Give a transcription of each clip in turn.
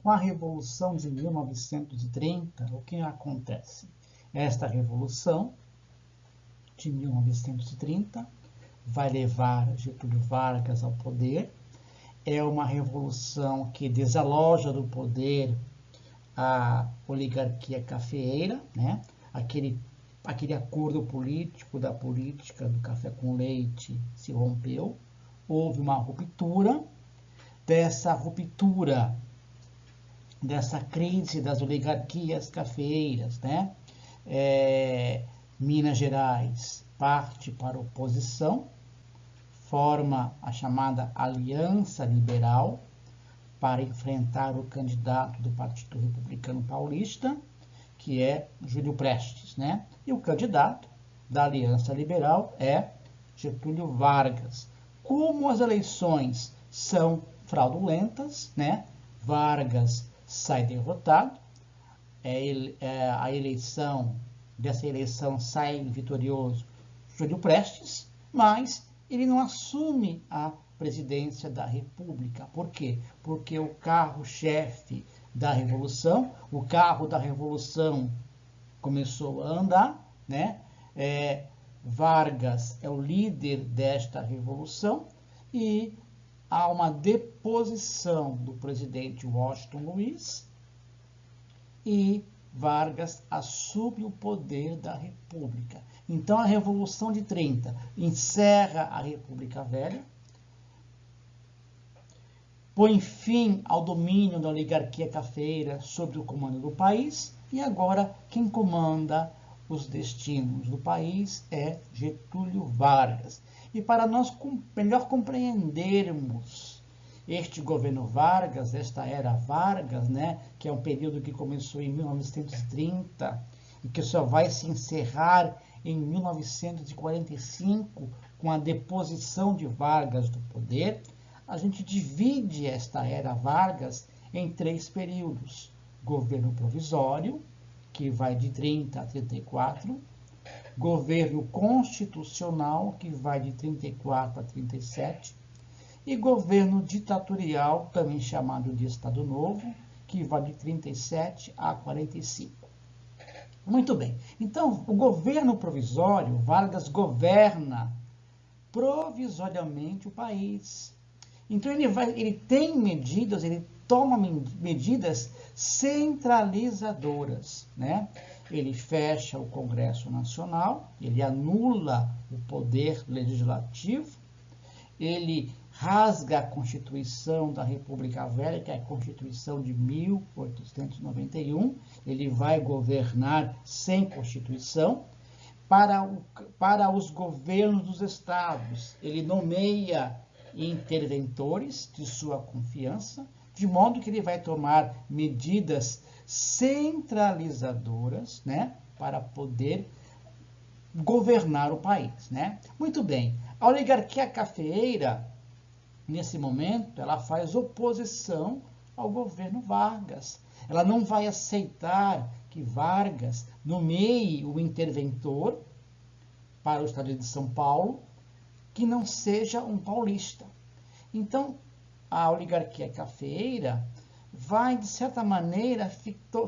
Com a Revolução de 1930, o que acontece? Esta Revolução de 1930 vai levar Getúlio Vargas ao poder. É uma revolução que desaloja do poder a oligarquia cafeeira, né? Aquele acordo político da política do café com leite se rompeu. Houve uma ruptura. Dessa ruptura, dessa crise das oligarquias cafeeiras, né? Minas Gerais parte para a oposição, forma a chamada Aliança Liberal para enfrentar o candidato do Partido Republicano Paulista, que é Júlio Prestes, né? E o candidato da Aliança Liberal é Getúlio Vargas. Como as eleições são fraudulentas, né? Vargas sai derrotado, dessa eleição sai vitorioso Júlio Prestes, mas ele não assume a presidência da República. Por quê? Porque o carro-chefe da Revolução, o carro da Revolução começou a andar, né? Vargas é o líder desta Revolução e há uma deposição do presidente Washington Luiz e Vargas assume o poder da República. Então, a Revolução de 30 encerra a República Velha, põe fim ao domínio da oligarquia cafeeira sobre o comando do país e agora quem comanda os destinos do país é Getúlio Vargas. E para nós melhor compreendermos este governo Vargas, esta era Vargas, né, que é um período que começou em 1930 e que só vai se encerrar em 1945 com a deposição de Vargas do poder, a gente divide esta era Vargas em 3 períodos. Governo provisório, que vai de 30 a 34, governo constitucional, que vai de 34 a 37, e governo ditatorial, também chamado de Estado Novo, que vai de 37 a 45. Muito bem. Então, o governo provisório, Vargas governa provisoriamente o país. Então, ele tem medidas, ele toma medidas centralizadoras, né? Ele fecha o Congresso Nacional, ele anula o poder legislativo, ele rasga a Constituição da República Velha, que é a Constituição de 1891, ele vai governar sem Constituição. Para os governos dos estados, ele nomeia interventores de sua confiança, de modo que ele vai tomar medidas centralizadoras, né, para poder governar o país, né? Muito bem. A oligarquia cafeeira, nesse momento, ela faz oposição ao governo Vargas. Ela não vai aceitar que Vargas nomeie o interventor para o estado de São Paulo que não seja um paulista. Então, a oligarquia cafeeira vai, de certa maneira,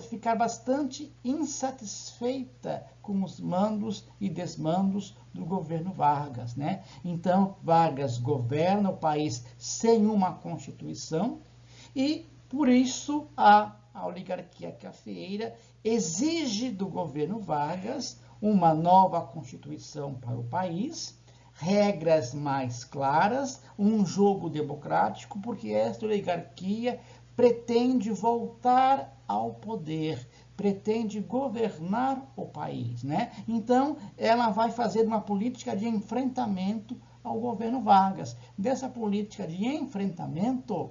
ficar bastante insatisfeita com os mandos e desmandos do governo Vargas, né? Então, Vargas governa o país sem uma Constituição e, por isso, a oligarquia cafeeira exige do governo Vargas uma nova Constituição para o país, regras mais claras, um jogo democrático, porque esta oligarquia pretende voltar ao poder, pretende governar o país, né? Então, ela vai fazer uma política de enfrentamento ao governo Vargas. Dessa política de enfrentamento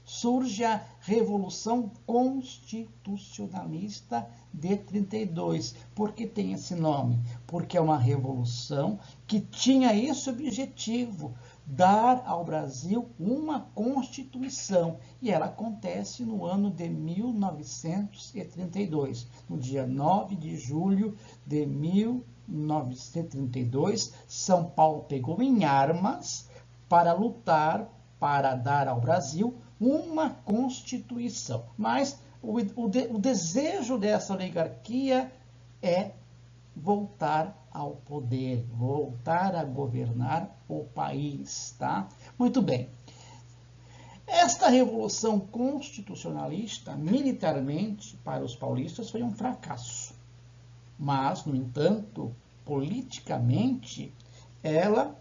surge a Revolução Constitucionalista de 32. Por que tem esse nome? Porque é uma revolução que tinha esse objetivo, dar ao Brasil uma Constituição. E ela acontece no ano de 1932. No dia 9 de julho de 1932, São Paulo pegou em armas para lutar, para dar ao Brasil uma Constituição. Mas o desejo dessa oligarquia é voltar ao poder, voltar a governar o país, tá? Muito bem. Esta revolução constitucionalista, militarmente, para os paulistas, foi um fracasso. Mas, no entanto, politicamente, ela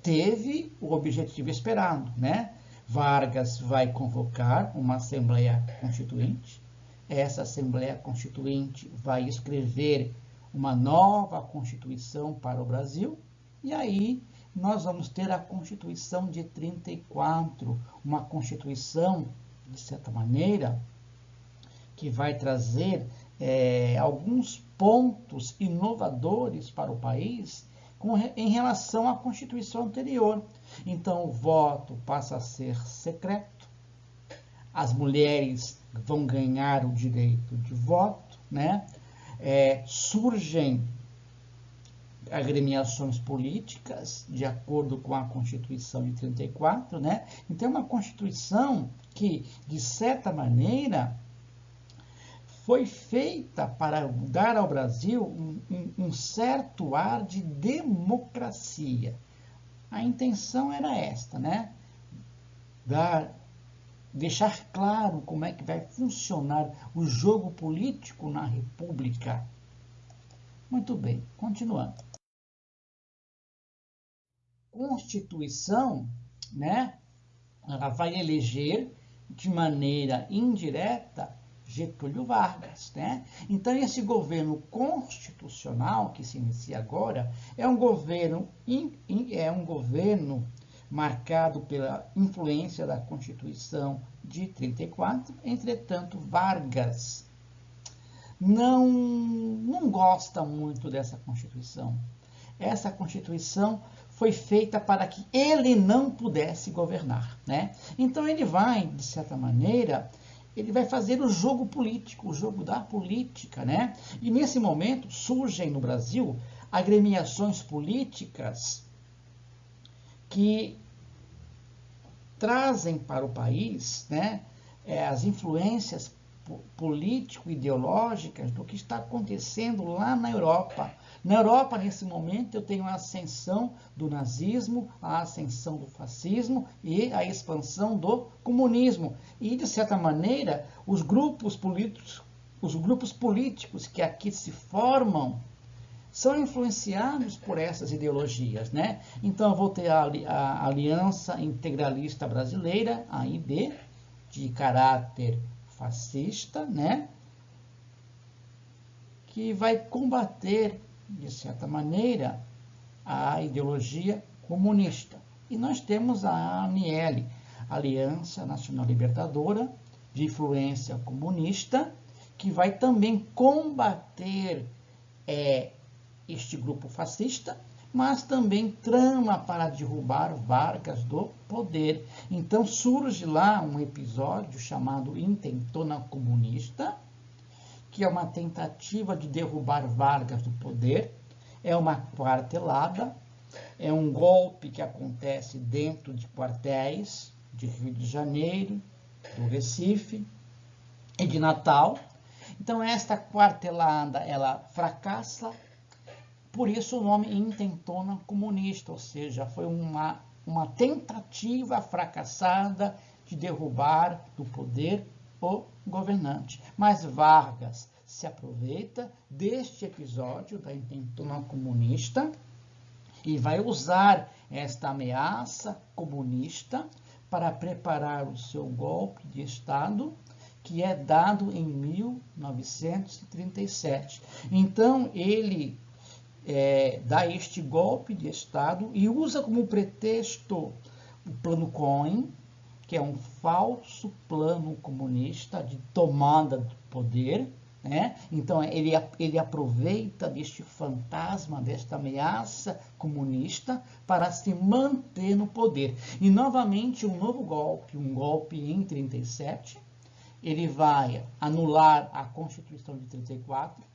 teve o objetivo esperado, né? Vargas vai convocar uma Assembleia Constituinte. Essa Assembleia Constituinte vai escrever uma nova Constituição para o Brasil. E aí nós vamos ter a Constituição de 34, uma Constituição, de certa maneira, que vai trazer alguns pontos inovadores para o país em relação à Constituição anterior. Então, o voto passa a ser secreto, as mulheres vão ganhar o direito de voto, né? Surgem agremiações políticas, de acordo com a Constituição de 34, né? Então, é uma Constituição que, de certa maneira, foi feita para dar ao Brasil um certo ar de democracia. A intenção era esta, né? Deixar claro como é que vai funcionar o jogo político na República. Muito bem, continuando. Constituição, né? Ela vai eleger de maneira indireta Getúlio Vargas, né? Então, esse governo constitucional que se inicia agora é um governo marcado pela influência da Constituição de 34. Entretanto, Vargas não gosta muito dessa Constituição. Essa Constituição foi feita para que ele não pudesse governar, né? Então, ele vai, de certa maneira, ele vai fazer o jogo político, o jogo da política, né? E nesse momento surgem no Brasil agremiações políticas que trazem para o país, né, as influências político-ideológicas do que está acontecendo lá na Europa. Na Europa, nesse momento, eu tenho a ascensão do nazismo, a ascensão do fascismo e a expansão do comunismo. E, de certa maneira, os grupos políticos que aqui se formam são influenciados por essas ideologias, né? Então, eu vou ter a Aliança Integralista Brasileira, a AIB, de caráter fascista, né? Que vai combater, de certa maneira, a ideologia comunista. E nós temos a ANL, Aliança Nacional Libertadora, de influência comunista, que vai também combater este grupo fascista, mas também trama para derrubar Vargas do poder. Então surge lá um episódio chamado Intentona Comunista, que é uma tentativa de derrubar Vargas do poder, é uma quartelada, é um golpe que acontece dentro de quartéis de Rio de Janeiro, do Recife e de Natal. Então esta quartelada, ela fracassa, por isso o nome Intentona Comunista, ou seja, foi uma tentativa fracassada de derrubar do poder o governante. Mas Vargas se aproveita deste episódio da Intentona Comunista e vai usar esta ameaça comunista para preparar o seu golpe de Estado, que é dado em 1937. Então, ele dá este golpe de Estado e usa como pretexto o Plano Cohen, que é um falso plano comunista de tomada do poder, né? Então, ele aproveita deste fantasma, desta ameaça comunista para se manter no poder. E, novamente, um novo golpe, um golpe em 37, ele vai anular a Constituição de 34,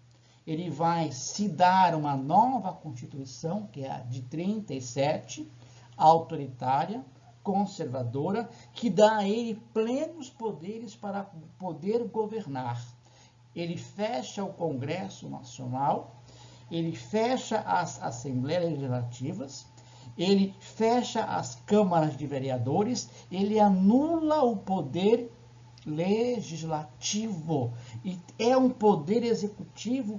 ele vai se dar uma nova Constituição, que é a de 37, autoritária, conservadora que dá a ele plenos poderes para poder governar. Ele fecha o Congresso Nacional, ele fecha as Assembleias Legislativas, ele fecha as câmaras de vereadores, ele anula o poder legislativo e é um poder executivo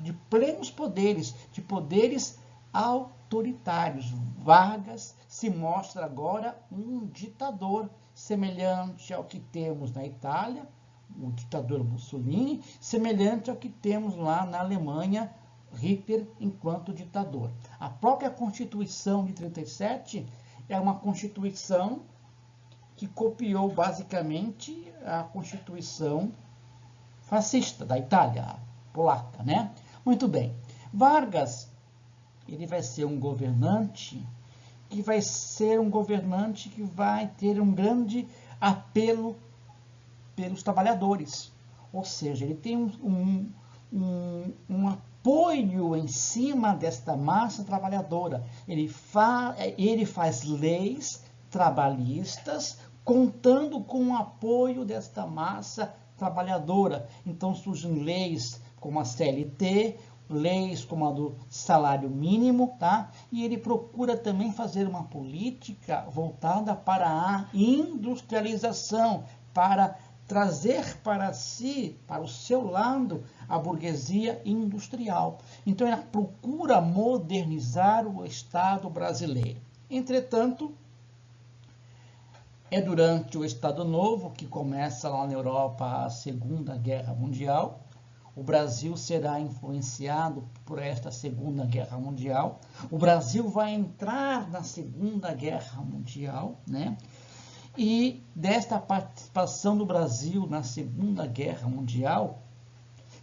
de plenos poderes, de poderes autoritários. Vargas se mostra agora um ditador, semelhante ao que temos na Itália, o ditador Mussolini, semelhante ao que temos lá na Alemanha, Hitler enquanto ditador. A própria Constituição de 37 é uma Constituição que copiou basicamente a Constituição fascista da Itália, polaca, né? Muito bem. Vargas, ele vai ser um governante que vai ter um grande apelo pelos trabalhadores. Ou seja, ele tem um apoio em cima desta massa trabalhadora. Ele faz leis trabalhistas contando com o apoio desta massa trabalhadora. Então surgem leis como a CLT, leis como a do salário mínimo, tá? E ele procura também fazer uma política voltada para a industrialização, para trazer para si, para o seu lado, a burguesia industrial. Então, ele procura modernizar o Estado brasileiro. Entretanto, é durante o Estado Novo, que começa lá na Europa a Segunda Guerra Mundial. O Brasil será influenciado por esta Segunda Guerra Mundial. O Brasil vai entrar na Segunda Guerra Mundial, né? E desta participação do Brasil na Segunda Guerra Mundial,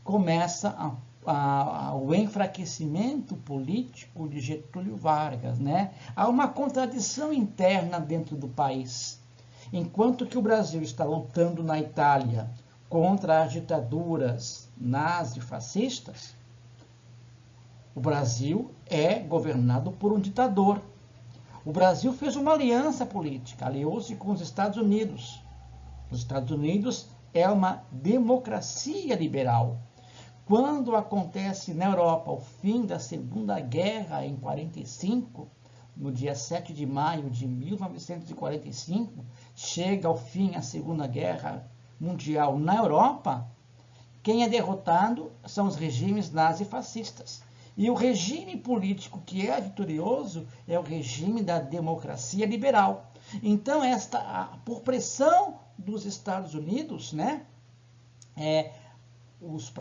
começa o enfraquecimento político de Getúlio Vargas, né? Há uma contradição interna dentro do país. Enquanto que o Brasil está lutando na Itália contra as ditaduras nazi-fascistas, o Brasil é governado por um ditador. O Brasil fez uma aliança política, aliou-se com os Estados Unidos. Os Estados Unidos é uma democracia liberal. Quando acontece na Europa o fim da Segunda Guerra em 45, no dia 7 de maio de 1945, chega ao fim a Segunda Guerra Mundial na Europa, quem é derrotado são os regimes nazifascistas. E o regime político que é vitorioso é o regime da democracia liberal. Então, por pressão dos Estados Unidos, né, os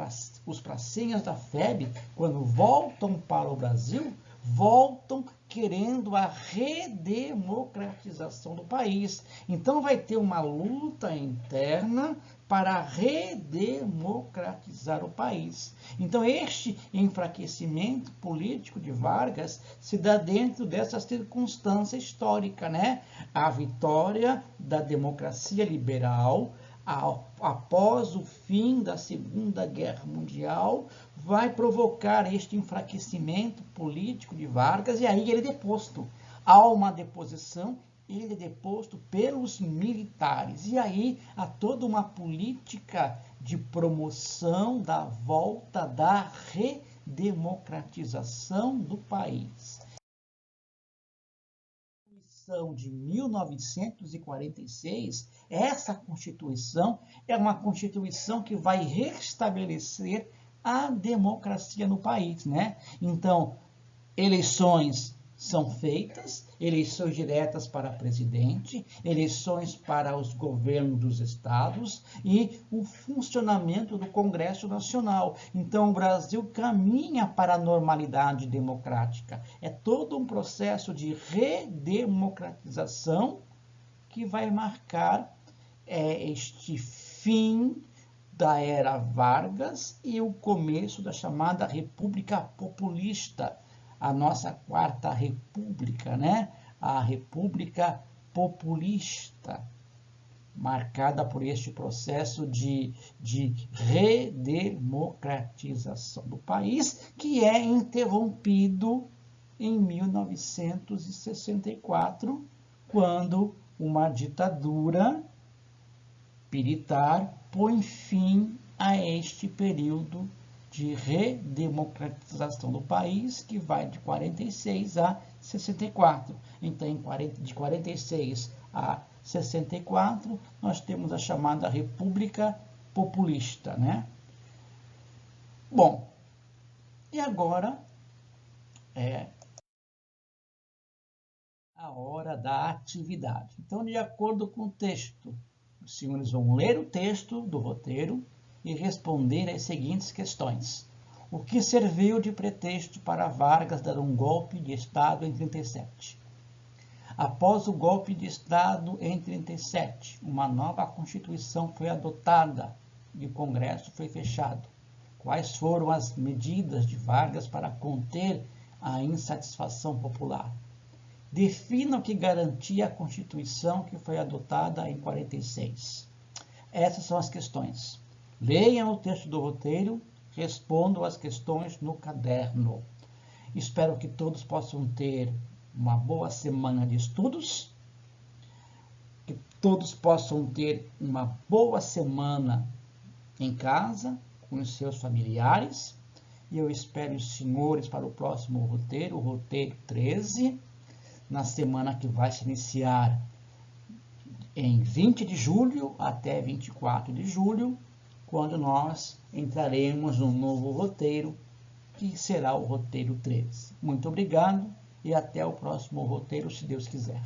pracinhas da FEB, quando voltam para o Brasil, voltam querendo a redemocratização do país. Então, vai ter uma luta interna para redemocratizar o país. Então, este enfraquecimento político de Vargas se dá dentro dessa circunstância histórica, né? A vitória da democracia liberal após o fim da Segunda Guerra Mundial vai provocar este enfraquecimento político de Vargas e aí ele é deposto. Há uma deposição, ele é deposto pelos militares. E aí há toda uma política de promoção da volta da redemocratização do país. De 1946, essa Constituição é uma Constituição que vai restabelecer a democracia no país, né? Então, eleições são feitas, eleições diretas para presidente, eleições para os governos dos estados e o funcionamento do Congresso Nacional. Então, o Brasil caminha para a normalidade democrática. É todo um processo de redemocratização que vai marcar este fim da era Vargas e o começo da chamada República Populista, a nossa quarta república, né? A república populista, marcada por este processo de redemocratização do país, que é interrompido em 1964, quando uma ditadura militar põe fim a este período de redemocratização do país, que vai de 46 a 64. Então, de 46 a 64, nós temos a chamada República Populista, né? Bom, e agora é a hora da atividade. Então, de acordo com o texto, os senhores vão ler o texto do roteiro e responder as seguintes questões. O que serviu de pretexto para Vargas dar um golpe de Estado em 37? Após o golpe de Estado em 37, uma nova Constituição foi adotada e o Congresso foi fechado. Quais foram as medidas de Vargas para conter a insatisfação popular? Defina o que garantia a Constituição que foi adotada em 46. Essas são as questões. Leiam o texto do roteiro, respondam as questões no caderno. Espero que todos possam ter uma boa semana de estudos, que todos possam ter uma boa semana em casa, com os seus familiares. E eu espero os senhores para o próximo roteiro, o roteiro 13, na semana que vai se iniciar em 20 de julho até 24 de julho, quando nós entraremos no novo roteiro, que será o roteiro 13. Muito obrigado e até o próximo roteiro, se Deus quiser.